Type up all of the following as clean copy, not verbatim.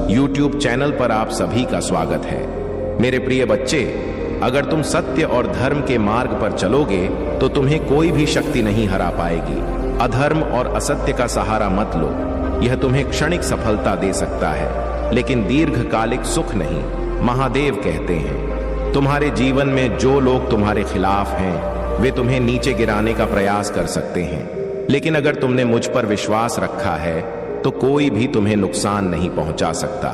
YouTube channel पर आप सभी का स्वागत है। मेरे प्रिय बच्चे, अगर तुम सत्य और धर्म के मार्ग पर चलोगे तो तुम्हें कोई भी शक्ति नहीं हरा पाएगी। अधर्म और असत्य का सहारा मत लो, यह तुम्हें क्षणिक सफलता दे सकता है लेकिन दीर्घकालिक सुख नहीं। महादेव कहते हैं, तुम्हारे जीवन में जो लोग तुम्हारे खिलाफ हैं वे तुम्हें नीचे गिराने का प्रयास कर सकते हैं, लेकिन अगर तुमने मुझ पर विश्वास रखा है तो कोई भी तुम्हें नुकसान नहीं पहुंचा सकता।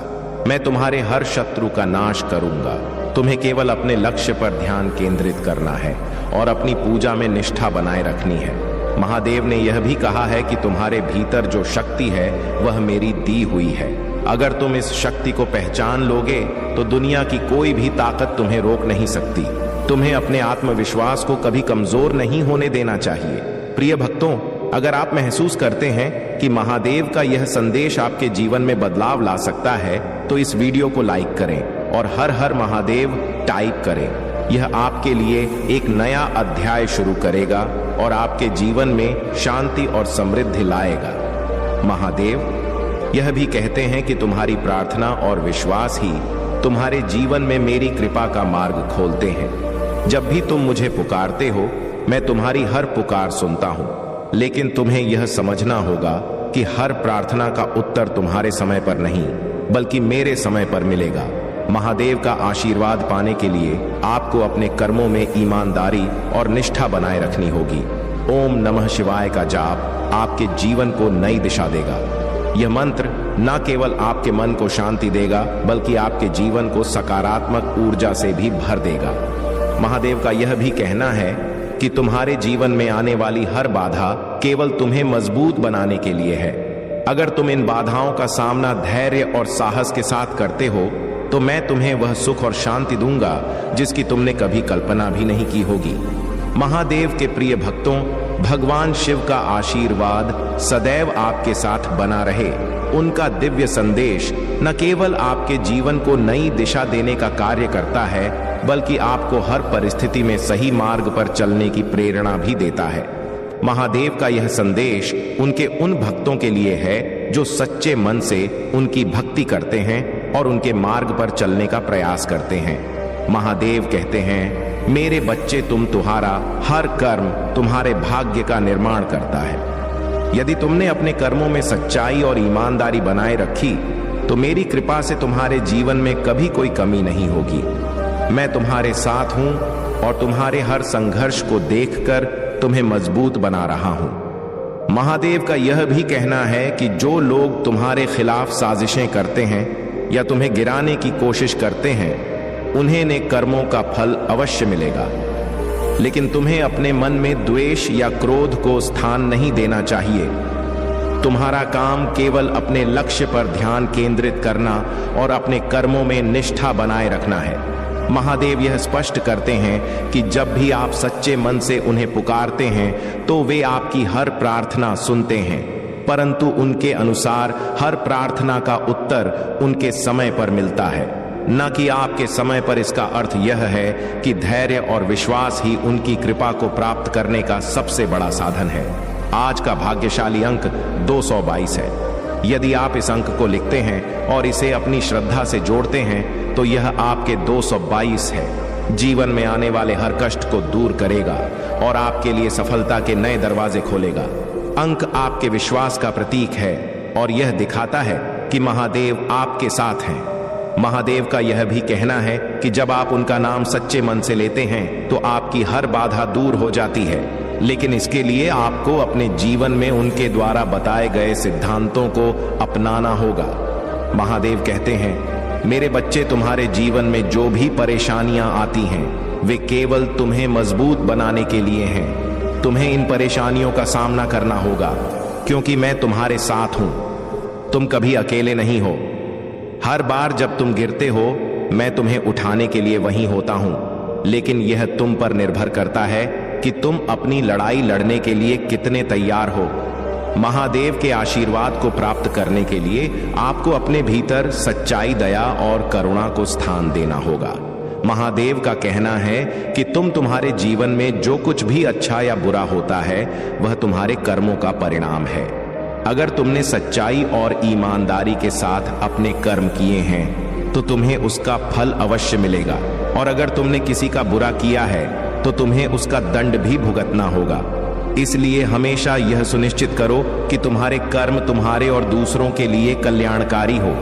मैं तुम्हारे हर शत्रु का नाश करूंगा। तुम्हें केवल अपने लक्ष्य पर ध्यान केंद्रित करना है और अपनी पूजा में निष्ठा बनाए रखनी है। महादेव ने यह भी कहा है कि तुम्हारे भीतर जो शक्ति है वह मेरी दी हुई है। अगर तुम इस शक्ति को पहचान लोगे तो दुनिया की कोई भी ताकत तुम्हें रोक नहीं सकती। तुम्हें अपने आत्मविश्वास को कभी कमजोर नहीं होने देना चाहिए। प्रिय भक्तों, अगर आप महसूस करते हैं कि महादेव का यह संदेश आपके जीवन में बदलाव ला सकता है तो इस वीडियो को लाइक करें और हर हर महादेव टाइप करें। यह आपके लिए एक नया अध्याय शुरू करेगा और आपके जीवन में शांति और समृद्धि लाएगा। महादेव यह भी कहते हैं कि तुम्हारी प्रार्थना और विश्वास ही तुम्हारे जीवन में मेरी कृपा का मार्ग खोलते हैं। जब भी तुम मुझे पुकारते हो मैं तुम्हारी हर पुकार सुनता हूं, लेकिन तुम्हें यह समझना होगा कि हर प्रार्थना का उत्तर तुम्हारे समय पर नहीं बल्कि मेरे समय पर मिलेगा। महादेव का आशीर्वाद पाने के लिए आपको अपने कर्मों में ईमानदारी और निष्ठा बनाए रखनी होगी। ओम नमः शिवाय का जाप आपके जीवन को नई दिशा देगा। यह मंत्र न केवल आपके मन को शांति देगा बल्कि आपके जीवन को सकारात्मक ऊर्जा से भी भर देगा। महादेव का यह भी कहना है कि तुम्हारे जीवन में आने वाली हर बाधा केवल तुम्हें मजबूत बनाने के लिए है। अगर तुम इन बाधाओं का सामना धैर्य और साहस के साथ करते हो तो मैं तुम्हें वह सुख और शांति दूंगा जिसकी तुमने कभी कल्पना भी नहीं की होगी। महादेव के प्रिय भक्तों, भगवान शिव का आशीर्वाद सदैव आपके साथ बना रहे। उनका दिव्य संदेश न केवल आपके जीवन को नई दिशा देने का कार्य करता है बल्कि आपको हर परिस्थिति में सही मार्ग पर चलने की प्रेरणा भी देता है। महादेव का यह संदेश उनके उन भक्तों के लिए है जो सच्चे मन से उनकी भक्ति करते हैं और उनके मार्ग पर चलने का प्रयास करते हैं। महादेव कहते हैं, मेरे बच्चे, तुम्हारा हर कर्म तुम्हारे भाग्य का निर्माण करता है। यदि तुमने अपने कर्मों में सच्चाई और ईमानदारी बनाए रखी तो मेरी कृपा से तुम्हारे जीवन में कभी कोई कमी नहीं होगी। मैं तुम्हारे साथ हूं और तुम्हारे हर संघर्ष को देखकर तुम्हें मजबूत बना रहा हूं। महादेव का यह भी कहना है कि जो लोग तुम्हारे खिलाफ साजिशें करते हैं या तुम्हें गिराने की कोशिश करते हैं उन्हें ने कर्मों का फल अवश्य मिलेगा, लेकिन तुम्हें अपने मन में द्वेष या क्रोध को स्थान नहीं देना चाहिए। तुम्हारा काम केवल अपने लक्ष्य पर ध्यान केंद्रित करना और अपने कर्मों में निष्ठा बनाए रखना है। महादेव यह स्पष्ट करते हैं कि जब भी आप सच्चे मन से उन्हें पुकारते हैं तो वे आपकी हर प्रार्थना सुनते हैं, परंतु उनके अनुसार हर प्रार्थना का उत्तर उनके समय पर मिलता है, न कि आपके समय पर। इसका अर्थ यह है कि धैर्य और विश्वास ही उनकी कृपा को प्राप्त करने का सबसे बड़ा साधन है। आज का भाग्यशाली अंक 222 है। यदि आप इस अंक को लिखते हैं और इसे अपनी श्रद्धा से जोड़ते हैं तो यह आपके 222 है। जीवन में आने वाले हर कष्ट को दूर करेगा और आपके लिए सफलता के नए दरवाजे खोलेगा। अंक आपके विश्वास का प्रतीक है और यह दिखाता है कि महादेव आपके साथ हैं। महादेव का यह भी कहना है कि जब आप उनका नाम सच्चे मन से लेते हैं तो आपकी हर बाधा दूर हो जाती है, लेकिन इसके लिए आपको अपने जीवन में उनके द्वारा बताए गए सिद्धांतों को अपनाना होगा। महादेव कहते हैं, मेरे बच्चे, तुम्हारे जीवन में जो भी परेशानियां आती हैं वे केवल तुम्हें मजबूत बनाने के लिए हैं। तुम्हें इन परेशानियों का सामना करना होगा क्योंकि मैं तुम्हारे साथ हूं। तुम कभी अकेले नहीं हो। हर बार जब तुम गिरते हो मैं तुम्हें उठाने के लिए वहीं होता हूं, लेकिन यह तुम पर निर्भर करता है कि तुम अपनी लड़ाई लड़ने के लिए कितने तैयार हो। महादेव के आशीर्वाद को प्राप्त करने के लिए आपको अपने भीतर सच्चाई, दया और करुणा को स्थान देना होगा। महादेव का कहना है कि तुम्हारे जीवन में जो कुछ भी अच्छा या बुरा होता है वह तुम्हारे कर्मों का परिणाम है। अगर तुमने सच्चाई और ईमानदारी के साथ अपने कर्म किए हैं तो तुम्हें उसका फल अवश्य मिलेगा, और अगर तुमने किसी का बुरा किया है तो तुम्हें उसका दंड भी भुगतना होगा। इसलिए हमेशा यह सुनिश्चित करो कि तुम्हारे कर्म तुम्हारे और दूसरों के लिए कल्याणकारी हो।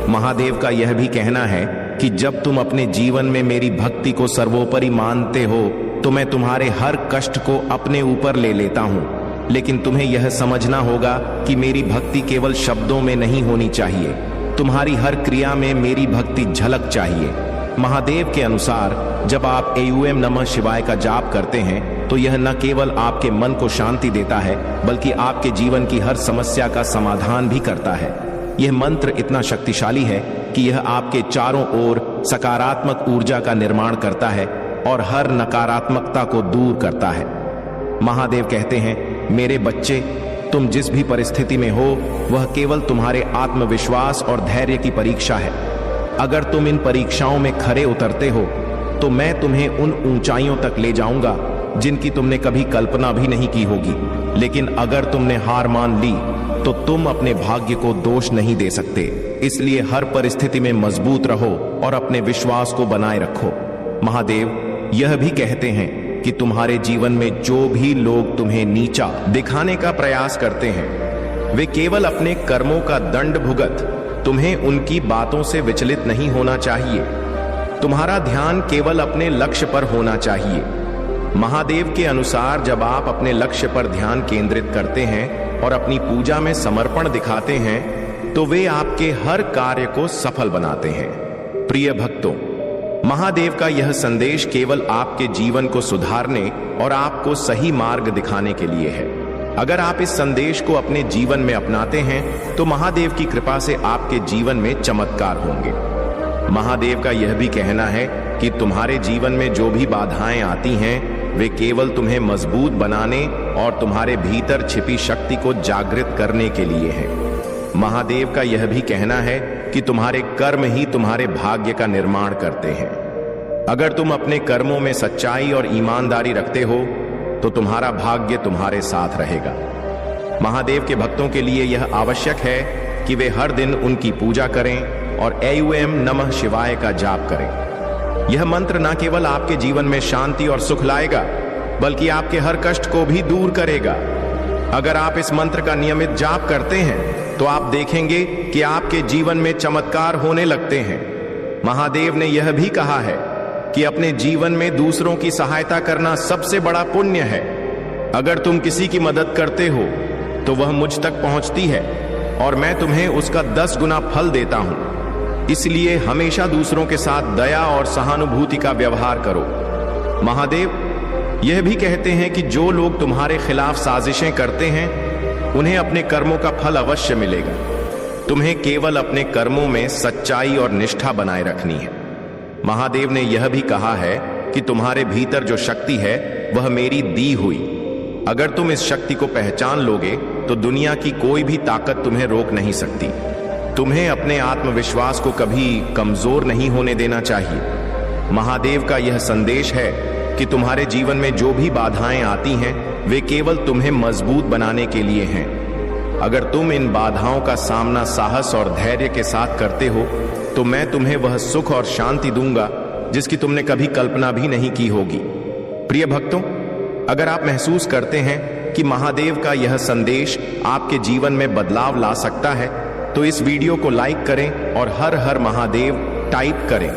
महादेव का यह भी कहना है कि जब तुम अपने जीवन में मेरी भक्ति को सर्वोपरि मानते हो तो मैं तुम्हारे हर कष्ट को अपने ऊपर ले लेता हूँ। लेकिन तुम्हें यह समझना होगा कि मेरी भक्ति केवल शब्दों में नहीं होनी चाहिए, तुम्हारी हर क्रिया में मेरी भक्ति झलक चाहिए। महादेव के अनुसार जब आप AUM नमः शिवाय का जाप करते हैं तो यह न केवल आपके मन को शांति देता है बल्कि आपके जीवन की हर समस्या का समाधान भी करता है। यह मंत्र इतना शक्तिशाली है कि यह आपके चारों ओर सकारात्मक ऊर्जा का निर्माण करता है और हर नकारात्मकता को दूर करता है। महादेव कहते हैं, मेरे बच्चे, तुम जिस भी परिस्थिति में हो वह केवल तुम्हारे आत्मविश्वास और धैर्य की परीक्षा है। अगर तुम इन परीक्षाओं में खरे उतरते हो तो मैं तुम्हें उन ऊंचाइयों तक ले जाऊंगा जिनकी तुमने कभी कल्पना भी नहीं की होगी। लेकिन अगर तुमने हार मान ली तो तुम अपने भाग्य को दोष नहीं दे सकते। इसलिए हर परिस्थिति में मजबूत रहो और अपने विश्वास को बनाए रखो। महादेव यह भी कहते हैं कि तुम्हारे जीवन में जो भी लोग तुम्हें नीचा दिखाने का प्रयास करते हैं वे केवल अपने कर्मों का दंड भुगत। तुम्हें उनकी बातों से विचलित नहीं होना चाहिए। तुम्हारा ध्यान केवल अपने लक्ष्य पर होना चाहिए। महादेव के अनुसार जब आप अपने लक्ष्य पर ध्यान केंद्रित करते हैं और अपनी पूजा में समर्पण दिखाते हैं तो वे आपके हर कार्य को सफल बनाते हैं। प्रिय भक्तों, महादेव का यह संदेश केवल आपके जीवन को सुधारने और आपको सही मार्ग दिखाने के लिए है। अगर आप इस संदेश को अपने जीवन में अपनाते हैं तो महादेव की कृपा से आपके जीवन में चमत्कार होंगे। महादेव का यह भी कहना है कि तुम्हारे जीवन में जो भी बाधाएं आती हैं वे केवल तुम्हें मजबूत बनाने और तुम्हारे भीतर छिपी शक्ति को जागृत करने के लिए है। महादेव का यह भी कहना है कि तुम्हारे कर्म ही तुम्हारे भाग्य का निर्माण करते हैं। अगर तुम अपने कर्मों में सच्चाई और ईमानदारी रखते हो तो तुम्हारा भाग्य तुम्हारे साथ रहेगा। महादेव के भक्तों के लिए यह आवश्यक है कि वे हर दिन उनकी पूजा करें और AUM नमः शिवाय का जाप करें। यह मंत्र न केवल आपके जीवन में शांति और सुख लाएगा बल्कि आपके हर कष्ट को भी दूर करेगा। अगर आप इस मंत्र का नियमित जाप करते हैं तो आप देखेंगे कि आपके जीवन में चमत्कार होने लगते हैं। महादेव ने यह भी कहा है कि अपने जीवन में दूसरों की सहायता करना सबसे बड़ा पुण्य है। अगर तुम किसी की मदद करते हो तो वह मुझ तक पहुंचती है और मैं तुम्हें उसका 10 गुना फल देता हूं। इसलिए हमेशा दूसरों के साथ दया और सहानुभूति का व्यवहार करो। महादेव यह भी कहते हैं कि जो लोग तुम्हारे खिलाफ साजिशें करते हैं उन्हें अपने कर्मों का फल अवश्य मिलेगा। तुम्हें केवल अपने कर्मों में सच्चाई और निष्ठा बनाए रखनी है। महादेव ने यह भी कहा है कि तुम्हारे भीतर जो शक्ति है वह मेरी दी हुई। अगर तुम इस शक्ति को पहचान लोगे तो दुनिया की कोई भी ताकत तुम्हें रोक नहीं सकती। तुम्हें अपने आत्मविश्वास को कभी कमजोर नहीं होने देना चाहिए। महादेव का यह संदेश है कि तुम्हारे जीवन में जो भी बाधाएं आती हैं वे केवल तुम्हें मजबूत बनाने के लिए हैं। अगर तुम इन बाधाओं का सामना साहस और धैर्य के साथ करते हो तो मैं तुम्हें वह सुख और शांति दूंगा जिसकी तुमने कभी कल्पना भी नहीं की होगी। प्रिय भक्तों, अगर आप महसूस करते हैं कि महादेव का यह संदेश आपके जीवन में बदलाव ला सकता है तो इस वीडियो को लाइक करें और हर हर महादेव टाइप करें।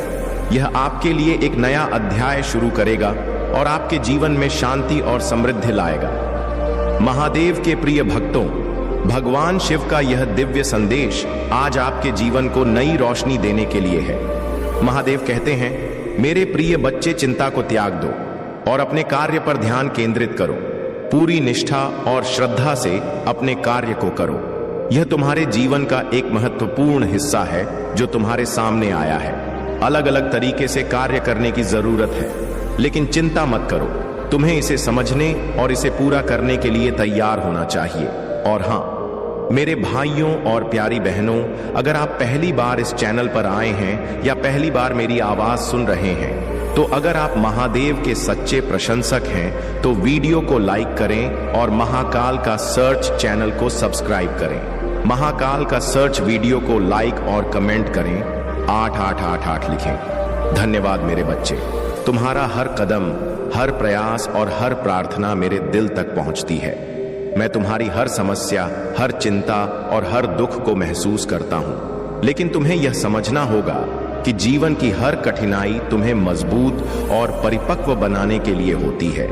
यह आपके लिए एक नया अध्याय शुरू करेगा और आपके जीवन में शांति और समृद्धि लाएगा। महादेव के प्रिय भक्तों, भगवान शिव का यह दिव्य संदेश आज आपके जीवन को नई रोशनी देने के लिए है। महादेव कहते हैं, मेरे प्रिय बच्चे, चिंता को त्याग दो और अपने कार्य पर ध्यान केंद्रित करो। पूरी निष्ठा और श्रद्धा से अपने कार्य को करो। यह तुम्हारे जीवन का एक महत्वपूर्ण हिस्सा है जो तुम्हारे सामने आया है। अलग अलग तरीके से कार्य करने की जरूरत है, लेकिन चिंता मत करो। तुम्हें इसे समझने और इसे पूरा करने के लिए तैयार होना चाहिए। और हाँ, मेरे भाइयों और प्यारी बहनों, अगर आप पहली बार इस चैनल पर आए हैं या पहली बार मेरी आवाज सुन रहे हैं तो अगर आप महादेव के सच्चे प्रशंसक हैं तो वीडियो को लाइक करें और महाकाल का सर्च चैनल को सब्सक्राइब करें। महाकाल का सर्च वीडियो को लाइक और कमेंट करें, 8888 लिखें। धन्यवाद मेरे बच्चे, तुम्हारा हर कदम, हर प्रयास और हर प्रार्थना मेरे दिल तक पहुंचती है। मैं तुम्हारी हर समस्या, हर चिंता और हर दुख को महसूस करता हूं, लेकिन तुम्हें यह समझना होगा कि जीवन की हर कठिनाई तुम्हें मजबूत और परिपक्व बनाने के लिए होती है।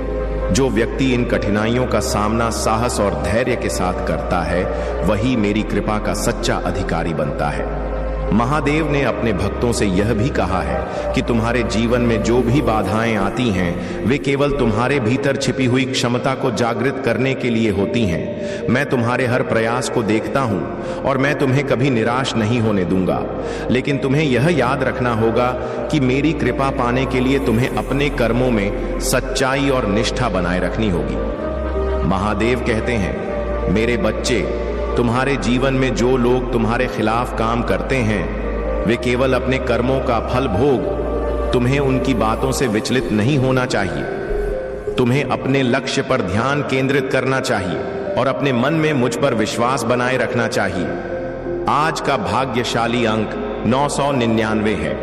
जो व्यक्ति इन कठिनाइयों का सामना साहस और धैर्य के साथ करता है, वही मेरी कृपा का सच्चा अधिकारी बनता है। महादेव ने अपने भक्तों से यह भी कहा है कि तुम्हारे जीवन में जो भी बाधाएं आती हैं, वे केवल तुम्हारे भीतर छिपी हुई क्षमता को जागृत करने के लिए होती हैं। मैं तुम्हारे हर प्रयास को देखता हूं और मैं तुम्हें कभी निराश नहीं होने दूंगा, लेकिन तुम्हें यह याद रखना होगा कि मेरी कृपा पाने के लिए तुम्हें अपने कर्मों में सच्चाई और निष्ठा बनाए रखनी होगी। महादेव कहते हैं, मेरे बच्चे, तुम्हारे जीवन में जो लोग तुम्हारे खिलाफ काम करते हैं, वे केवल अपने कर्मों का फल भोग। तुम्हें उनकी बातों से विचलित नहीं होना चाहिए। तुम्हें अपने लक्ष्य पर ध्यान केंद्रित करना चाहिए और अपने मन में मुझ पर विश्वास बनाए रखना चाहिए। आज का भाग्यशाली अंक 999 है।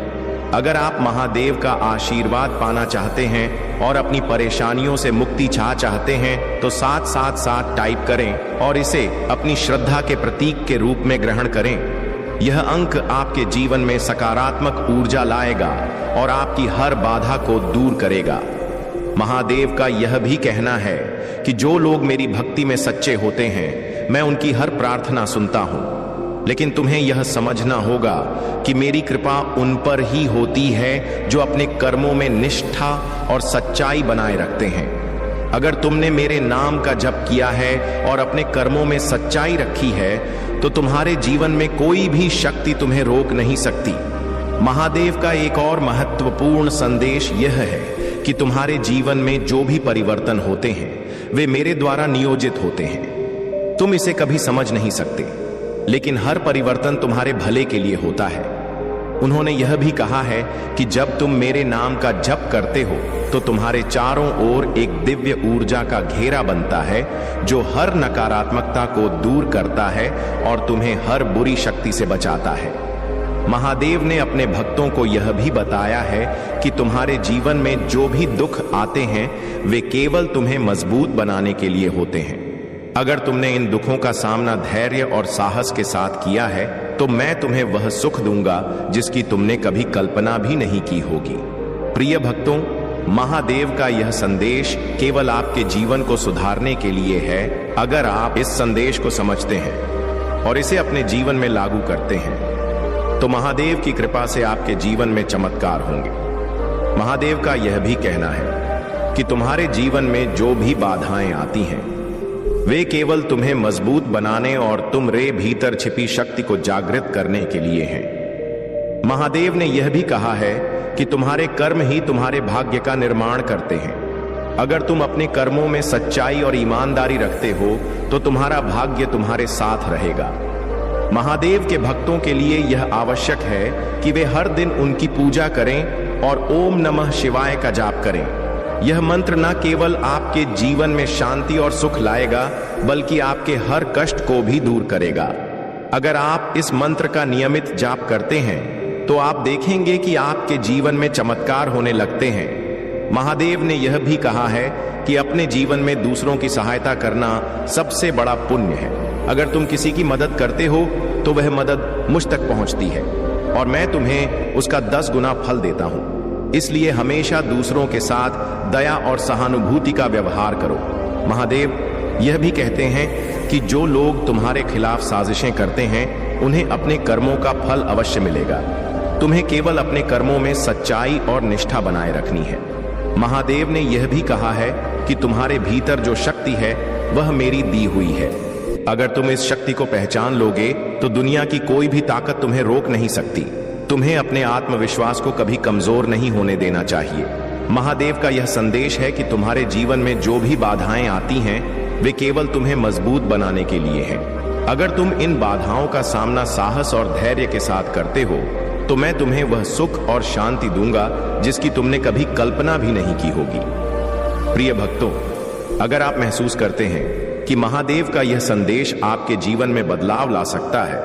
अगर आप महादेव का आशीर्वाद पाना चाहते हैं और अपनी परेशानियों से मुक्ति चाहते हैं तो 777 टाइप करें और इसे अपनी श्रद्धा के प्रतीक के रूप में ग्रहण करें। यह अंक आपके जीवन में सकारात्मक ऊर्जा लाएगा और आपकी हर बाधा को दूर करेगा। महादेव का यह भी कहना है कि जो लोग मेरी भक्ति में सच्चे होते हैं, मैं उनकी हर प्रार्थना सुनता हूं, लेकिन तुम्हें यह समझना होगा कि मेरी कृपा उन पर ही होती है जो अपने कर्मों में निष्ठा और सच्चाई बनाए रखते हैं। अगर तुमने मेरे नाम का जप किया है और अपने कर्मों में सच्चाई रखी है, तो तुम्हारे जीवन में कोई भी शक्ति तुम्हें रोक नहीं सकती। महादेव का एक और महत्वपूर्ण संदेश यह है कि तुम्हारे जीवन में जो भी परिवर्तन होते हैं, वे मेरे द्वारा नियोजित होते हैं। तुम इसे कभी समझ नहीं सकते, लेकिन हर परिवर्तन तुम्हारे भले के लिए होता है। उन्होंने यह भी कहा है कि जब तुम मेरे नाम का जप करते हो तो तुम्हारे चारों ओर एक दिव्य ऊर्जा का घेरा बनता है जो हर नकारात्मकता को दूर करता है और तुम्हें हर बुरी शक्ति से बचाता है। महादेव ने अपने भक्तों को यह भी बताया है कि तुम्हारे जीवन में जो भी दुख आते हैं, वे केवल तुम्हें मजबूत बनाने के लिए होते हैं। अगर तुमने इन दुखों का सामना धैर्य और साहस के साथ किया है, तो मैं तुम्हें वह सुख दूंगा जिसकी तुमने कभी कल्पना भी नहीं की होगी। प्रिय भक्तों, महादेव का यह संदेश केवल आपके जीवन को सुधारने के लिए है। अगर आप इस संदेश को समझते हैं और इसे अपने जीवन में लागू करते हैं, तो महादेव की कृपा से आपके जीवन में चमत्कार होंगे। महादेव का यह भी कहना है कि तुम्हारे जीवन में जो भी बाधाएं आती हैं, वे केवल तुम्हें मजबूत बनाने और तुम्हारे भीतर छिपी शक्ति को जागृत करने के लिए हैं। महादेव ने यह भी कहा है कि तुम्हारे कर्म ही तुम्हारे भाग्य का निर्माण करते हैं। अगर तुम अपने कर्मों में सच्चाई और ईमानदारी रखते हो, तो तुम्हारा भाग्य तुम्हारे साथ रहेगा। महादेव के भक्तों के लिए यह आवश्यक है कि वे हर दिन उनकी पूजा करें और ओम नमः शिवाय का जाप करें। यह मंत्र न केवल आपके जीवन में शांति और सुख लाएगा, बल्कि आपके हर कष्ट को भी दूर करेगा। अगर आप इस मंत्र का नियमित जाप करते हैं, तो आप देखेंगे कि आपके जीवन में चमत्कार होने लगते हैं। महादेव ने यह भी कहा है कि अपने जीवन में दूसरों की सहायता करना सबसे बड़ा पुण्य है। अगर तुम किसी की मदद करते हो, तो वह मदद मुझ तक पहुंचती है और मैं तुम्हें उसका 10 गुना फल देता हूं। इसलिए हमेशा दूसरों के साथ दया और सहानुभूति का व्यवहार करो। महादेव यह भी कहते हैं कि जो लोग तुम्हारे खिलाफ साजिशें करते हैं, उन्हें अपने कर्मों का फल अवश्य मिलेगा। तुम्हें केवल अपने कर्मों में सच्चाई और निष्ठा बनाए रखनी है। महादेव ने यह भी कहा है कि तुम्हारे भीतर जो शक्ति है, वह मेरी दी हुई है। अगर तुम इस शक्ति को पहचान लोगे, तो दुनिया की कोई भी ताकत तुम्हें रोक नहीं सकती। तुम्हें अपने आत्मविश्वास को कभी कमजोर नहीं होने देना चाहिए। महादेव का यह संदेश है कि तुम्हारे जीवन में जो भी बाधाएं आती हैं, वे केवल तुम्हें मजबूत बनाने के लिए हैं। अगर तुम इन बाधाओं का सामना साहस और धैर्य के साथ करते हो, तो मैं तुम्हें वह सुख और शांति दूंगा जिसकी तुमने कभी कल्पना भी नहीं की होगी। प्रिय भक्तों, अगर आप महसूस करते हैं कि महादेव का यह संदेश आपके जीवन में बदलाव ला सकता है,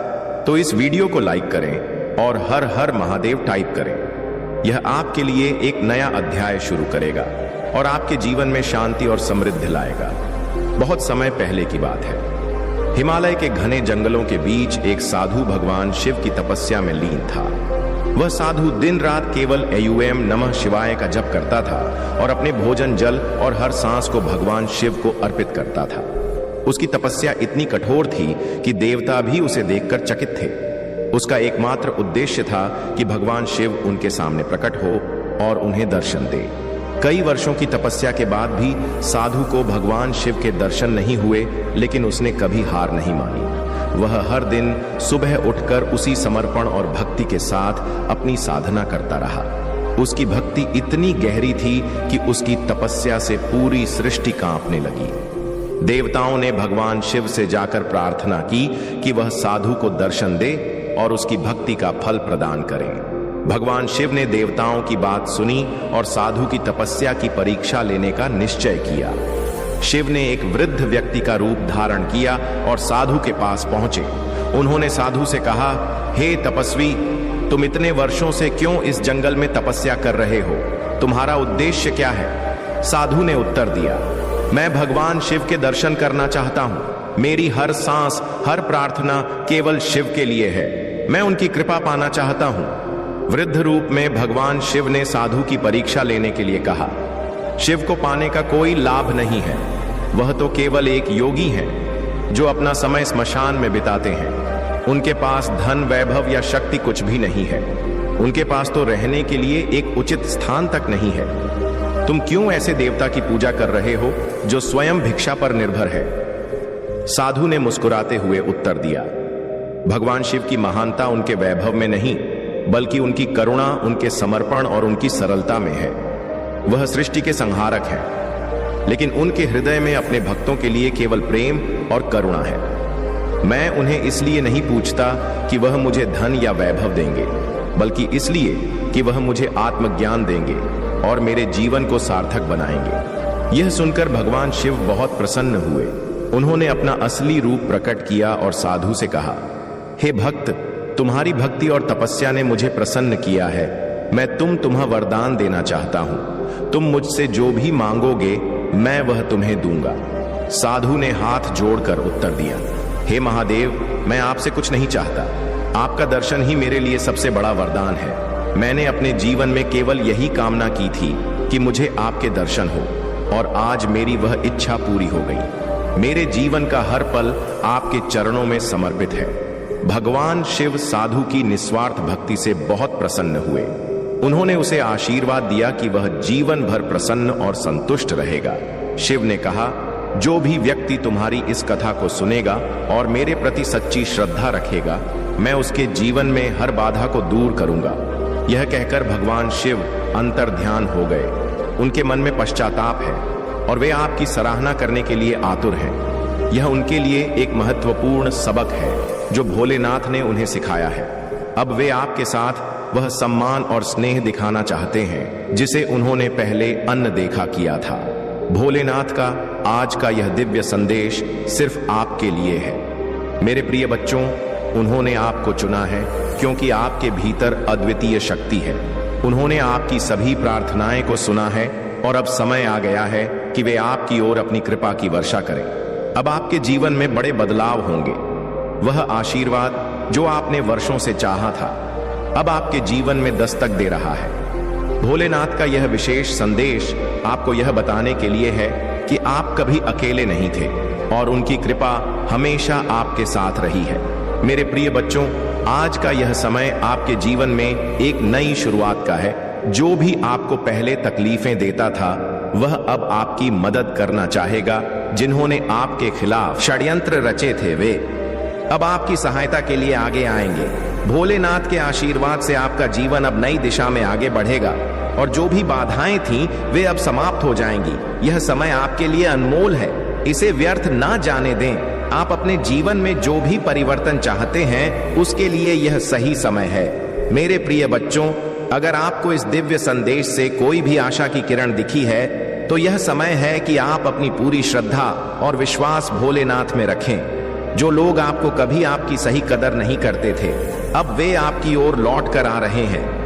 तो इस वीडियो को लाइक करें और हर हर महादेव टाइप करें। यह आपके लिए एक नया अध्याय शुरू करेगा और आपके जीवन में शांति और समृद्धि लाएगा। बहुत समय पहले की बात है। हिमालय के घने जंगलों के बीच एक साधु भगवान शिव की तपस्या में लीन था। वह साधु दिन रात केवल एयूएम नमः शिवाय का जप करता था और अपने भोजन, जल और हर सांस को भगवान शिव को अर्पित करता था। उसकी तपस्या इतनी कठोर थी कि देवता भी उसे देखकर चकित थे। उसका एकमात्र उद्देश्य था कि भगवान शिव उनके सामने प्रकट हो और उन्हें दर्शन दे। कई वर्षों की तपस्या के बाद भी साधु को भगवान शिव के दर्शन नहीं हुए, लेकिन उसने कभी हार नहीं मानी। वह हर दिन सुबह उठकर उसी समर्पण और भक्ति के साथ अपनी साधना करता रहा। उसकी भक्ति इतनी गहरी थी कि उसकी तपस्या से पूरी सृष्टि कांपने लगी। देवताओं ने भगवान शिव से जाकर प्रार्थना की कि वह साधु को दर्शन दे और उसकी भक्ति का फल प्रदान करें। भगवान शिव ने देवताओं की बात सुनी और साधु की तपस्या की परीक्षा लेने का निश्चय किया। शिव ने एक वृद्ध व्यक्ति का रूप धारण किया और साधु के पास पहुंचे। उन्होंने साधु से कहा, हे तपस्वी, तुम इतने वर्षों से क्यों इस जंगल में तपस्या कर रहे हो? तुम्हारा उद्देश्य क्या है? साधु ने उत्तर दिया, मैं भगवान शिव के दर्शन करना चाहता हूं। मेरी हर सांस, हर प्रार्थना केवल शिव के लिए है। मैं उनकी कृपा पाना चाहता हूं। वृद्ध रूप में भगवान शिव ने साधु की परीक्षा लेने के लिए कहा। शिव को पाने का कोई लाभ नहीं है। वह तो केवल एक योगी हैं जो अपना समय स्मशान में बिताते हैं। उनके पास धन, वैभव या शक्ति कुछ भी नहीं है। उनके पास तो रहने के लिए एक उचित स्थान तक नहीं है। तुम क्यों ऐसे देवता की पूजा कर रहे हो जो स्वयं भिक्षा पर निर्भर है? साधु ने मुस्कुराते हुए उत्तर दिया, भगवान शिव की महानता उनके वैभव में नहीं, बल्कि उनकी करुणा, उनके समर्पण और उनकी सरलता में है। वह सृष्टि के संहारक हैं, लेकिन उनके हृदय में अपने भक्तों के लिए केवल प्रेम और करुणा है। मैं उन्हें इसलिए नहीं पूछता कि वह मुझे धन या वैभव देंगे, बल्कि इसलिए कि वह मुझे आत्मज्ञान देंगे और मेरे जीवन को सार्थक बनाएंगे। यह सुनकर भगवान शिव बहुत प्रसन्न हुए। उन्होंने अपना असली रूप प्रकट किया और साधु से कहा, हे भक्त, तुम्हारी भक्ति और तपस्या ने मुझे प्रसन्न किया है। मैं तुम्हें वरदान देना चाहता हूं। तुम मुझसे जो भी मांगोगे मैं वह तुम्हें दूंगा। साधु ने हाथ जोड़कर उत्तर दिया, हे महादेव, मैं आपसे कुछ नहीं चाहता। आपका दर्शन ही मेरे लिए सबसे बड़ा वरदान है। मैंने अपने जीवन में केवल यही कामना की थी कि मुझे आपके दर्शन हो, और आज मेरी वह इच्छा पूरी हो गई। मेरे जीवन का हर पल आपके चरणों में समर्पित है। भगवान शिव साधु की निस्वार्थ भक्ति से बहुत प्रसन्न हुए। उन्होंने उसे आशीर्वाद दिया कि वह जीवन भर प्रसन्न और संतुष्ट रहेगा। शिव ने कहा, जो भी व्यक्ति तुम्हारी इस कथा को सुनेगा और मेरे प्रति सच्ची श्रद्धा रखेगा, मैं उसके जीवन में हर बाधा को दूर करूंगा। यह कहकर भगवान शिव अंतर्ध्यान हो गए। उनके मन में पश्चाताप है और वे आपकी सराहना करने के लिए आतुर हैं। यह उनके लिए एक महत्वपूर्ण सबक है जो भोलेनाथ ने उन्हें सिखाया है। अब वे आपके साथ वह सम्मान और स्नेह दिखाना चाहते हैं जिसे उन्होंने पहले अन्न देखा किया था। भोलेनाथ का आज का यह दिव्य संदेश सिर्फ आपके लिए है। मेरे प्रिय बच्चों, उन्होंने आपको चुना है क्योंकि आपके भीतर अद्वितीय शक्ति है। उन्होंने आपकी सभी प्रार्थनाएं को सुना है और अब समय आ गया है कि वे आपकी ओर अपनी कृपा की वर्षा करें। अब आपके जीवन में बड़े बदलाव होंगे। वह आशीर्वाद जो आपने वर्षों से चाहा था, अब आपके जीवन में दस्तक दे रहा है। भोलेनाथ का यह विशेष संदेश आपको यह बताने के लिए है कि आप कभी अकेले नहीं थे और उनकी कृपा हमेशा आपके साथ रही है। मेरे प्रिय बच्चों, आज का यह समय आपके जीवन में एक नई शुरुआत का है। जो भी आपको पहले तकलीफें देता था, वह अब आपकी मदद करना चाहेगा। जिन्होंने आपके खिलाफ षड्यंत्र रचे थे, वे अब आपकी सहायता के लिए आगे आएंगे। भोलेनाथ के आशीर्वाद से आपका जीवन अब नई दिशा में आगे बढ़ेगा और जो भी बाधाएं थीं, वे अब समाप्त हो जाएंगी। यह समय आपके लिए अनमोल है, इसे व्यर्थ ना जाने दें। आप अपने जीवन में जो भी परिवर्तन चाहते हैं, उसके लिए यह सही समय है। मेरे प्रिय बच्चों, अगर आपको इस दिव्य संदेश से कोई भी आशा की किरण दिखी है तो यह समय है कि आप अपनी पूरी श्रद्धा और विश्वास भोलेनाथ में रखें। जो लोग आपको कभी आपकी सही कदर नहीं करते थे, अब वे आपकी ओर लौट कर आ रहे हैं।